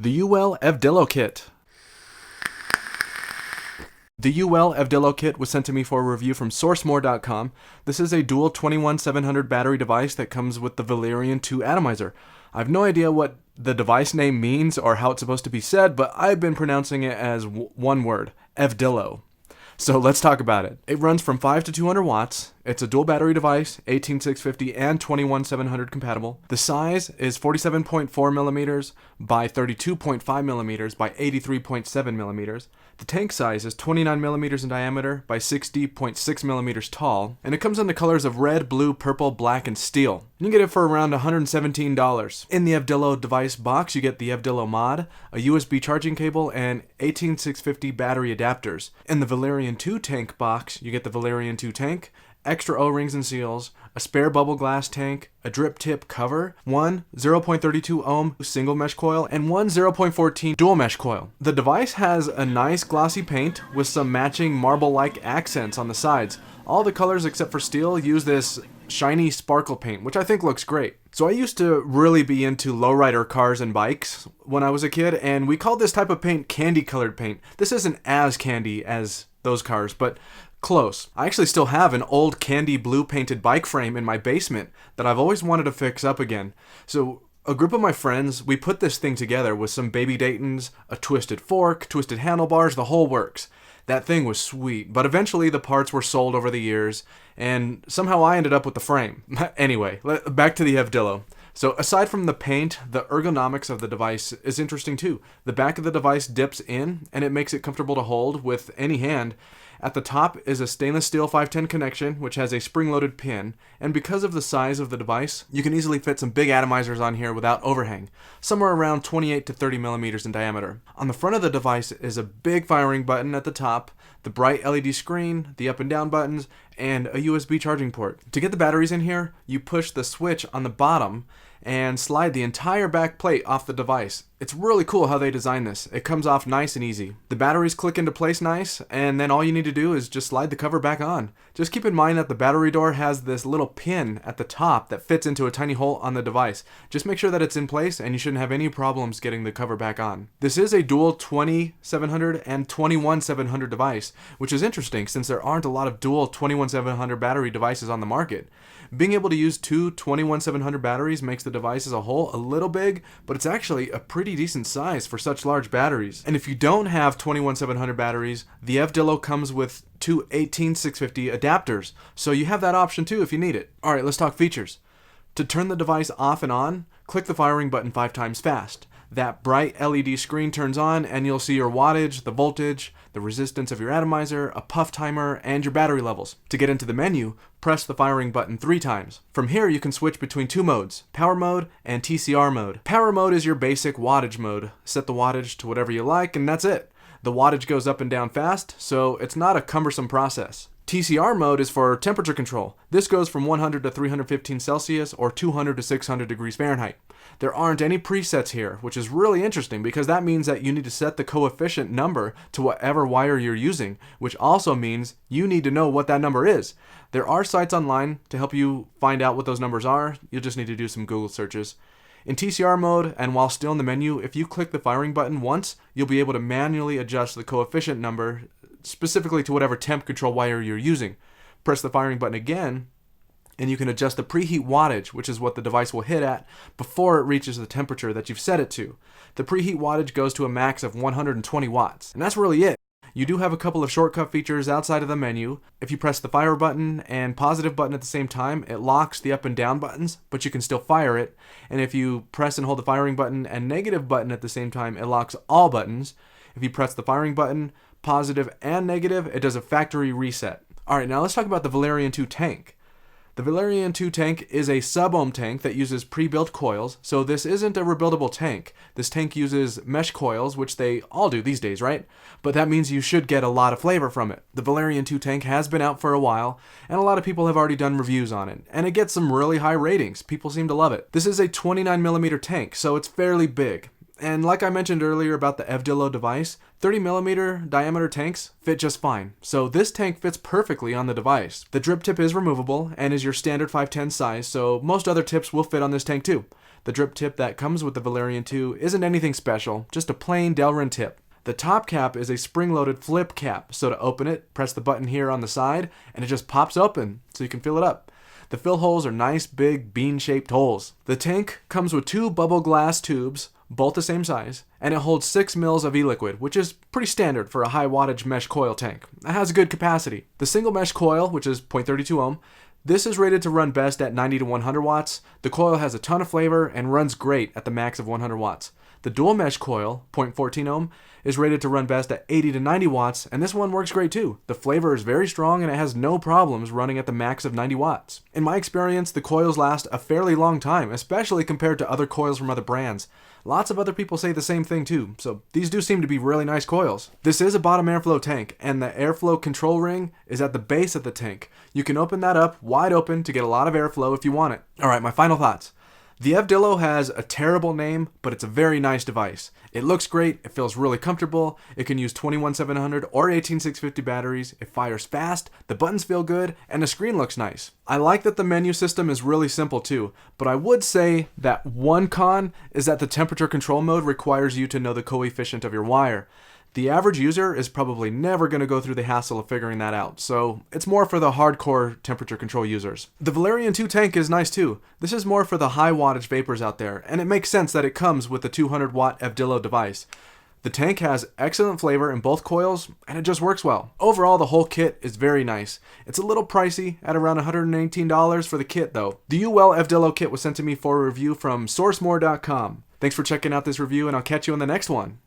The Uwell Evdilo Kit. The Uwell Evdilo Kit was sent to me for a review from SourceMore.com. This is a dual 21700 battery device that comes with the Valyrian 2 atomizer. I have no idea what the device name means or how it's supposed to be said, but I've been pronouncing it as one word, Evdilo. So let's talk about it. It runs from 5 to 200 watts. It's a dual battery device, 18650 and 21700 compatible. The size is 47.4 millimeters by 32.5 millimeters by 83.7 millimeters. The tank size is 29 millimeters in diameter by 60.6 millimeters tall, and it comes in the colors of red, blue, purple, black, and steel. You can get it for around $117. In the Evdilo device box, you get the Evdilo mod, a USB charging cable, and 18650 battery adapters. In the Valyrian 2 tank box, you get the Valyrian 2 tank, extra O-rings and seals, a spare bubble glass tank, a drip tip cover, one 0.32 ohm single mesh coil, and one 0.14 dual mesh coil. The device has a nice glossy paint with some matching marble-like accents on the sides. All the colors except for steel use this shiny sparkle paint, which I think looks great. So I used to really be into lowrider cars and bikes when I was a kid, and we called this type of paint candy colored paint. This isn't as candy as those cars, but close. I actually still have an old candy blue painted bike frame in my basement that I've always wanted to fix up again. So a group of my friends, we put this thing together with some baby Daytons, a twisted fork, twisted handlebars, the whole works. That thing was sweet, but eventually the parts were sold over the years, and somehow I ended up with the frame. Anyway, back to the Evdilo. So aside from the paint, the ergonomics of the device is interesting too. The back of the device dips in, and it makes it comfortable to hold with any hand. At the top is a stainless steel 510 connection, which has a spring-loaded pin, and because of the size of the device, you can easily fit some big atomizers on here without overhang, somewhere around 28 to 30 millimeters in diameter. On the front of the device is a big firing button at the top, the bright LED screen, the up and down buttons, and a USB charging port. To get the batteries in here, you push the switch on the bottom and slide the entire back plate off the device. It's really cool how they designed this. It comes off nice and easy. The batteries click into place nice, and then all you need to do is just slide the cover back on. Just keep in mind that the battery door has this little pin at the top that fits into a tiny hole on the device. Just make sure that it's in place, and you shouldn't have any problems getting the cover back on. This is a dual 20700 and 21700 device, which is interesting since there aren't a lot of dual 21700 battery devices on the market. Being able to use two 21700 batteries makes the device as a whole a little big, but it's actually a pretty decent size for such large batteries. And if you don't have 21700 batteries, the Evdilo comes with two 18650 adapters, so you have that option too if you need it. Alright, let's talk features. To turn the device off and on, click the firing button 5 times fast. That bright LED screen turns on and you'll see your wattage, the voltage, the resistance of your atomizer, a puff timer, and your battery levels. To get into the menu, press the firing button 3 times. From here you can switch between 2 modes, power mode and TCR mode. Power mode is your basic wattage mode. Set the wattage to whatever you like and that's it. The wattage goes up and down fast, so it's not a cumbersome process. TCR mode is for temperature control. This goes from 100 to 315 Celsius or 200 to 600 degrees Fahrenheit. There aren't any presets here, which is really interesting because that means that you need to set the coefficient number to whatever wire you're using, which also means you need to know what that number is. There are sites online to help you find out what those numbers are. You'll just need to do some Google searches. In TCR mode, and while still in the menu, if you click the firing button once, you'll be able to manually adjust the coefficient number specifically to whatever temp control wire you're using. Press the firing button again, and you can adjust the preheat wattage, which is what the device will hit at before it reaches the temperature that you've set it to. The preheat wattage goes to a max of 120 watts, and that's really it. You do have a couple of shortcut features outside of the menu. If you press the fire button and positive button at the same time, it locks the up and down buttons, but you can still fire it. And if you press and hold the firing button and negative button at the same time, it locks all buttons. If you press the firing button, positive and negative, it does a factory reset. Alright, now let's talk about the Valyrian 2 tank. The Valyrian 2 tank is a sub-ohm tank that uses pre-built coils, so this isn't a rebuildable tank. This tank uses mesh coils, which they all do these days, right? But that means you should get a lot of flavor from it. The Valyrian 2 tank has been out for a while, and a lot of people have already done reviews on it, and it gets some really high ratings. People seem to love it. This is a 29mm tank, so it's fairly big. And like I mentioned earlier about the Evdilo device, 30mm diameter tanks fit just fine. So this tank fits perfectly on the device. The drip tip is removable and is your standard 510 size, so most other tips will fit on this tank too. The drip tip that comes with the Valyrian 2 isn't anything special, just a plain Delrin tip. The top cap is a spring-loaded flip cap, so to open it, press the button here on the side, and it just pops open, so you can fill it up. The fill holes are nice, big, bean-shaped holes. The tank comes with 2 bubble glass tubes, both the same size, and it holds 6 mils of e-liquid, which is pretty standard for a high wattage mesh coil tank. It has a good capacity. The single mesh coil, which is 0.32 ohm, this is rated to run best at 90 to 100 watts. The coil has a ton of flavor and runs great at the max of 100 watts. The dual mesh coil, 0.14 ohm, is rated to run best at 80 to 90 watts, and this one works great too. The flavor is very strong and it has no problems running at the max of 90 watts. In my experience, the coils last a fairly long time, especially compared to other coils from other brands. Lots of other people say the same thing too, so these do seem to be really nice coils. This is a bottom airflow tank, and the airflow control ring is at the base of the tank. You can open that up wide open to get a lot of airflow if you want it. Alright, my final thoughts. The Evdilo has a terrible name, but it's a very nice device. It looks great, it feels really comfortable, it can use 21700 or 18650 batteries, it fires fast, the buttons feel good, and the screen looks nice. I like that the menu system is really simple too, but I would say that one con is that the temperature control mode requires you to know the coefficient of your wire. The average user is probably never going to go through the hassle of figuring that out, so it's more for the hardcore temperature control users. The Valyrian 2 tank is nice too. This is more for the high wattage vapors out there, and it makes sense that it comes with the 200 watt Evdilo device. The tank has excellent flavor in both coils, and it just works well. Overall, the whole kit is very nice. It's a little pricey at around $118 for the kit though. The Uwell Evdilo kit was sent to me for a review from sourcemore.com. Thanks for checking out this review, and I'll catch you on the next one.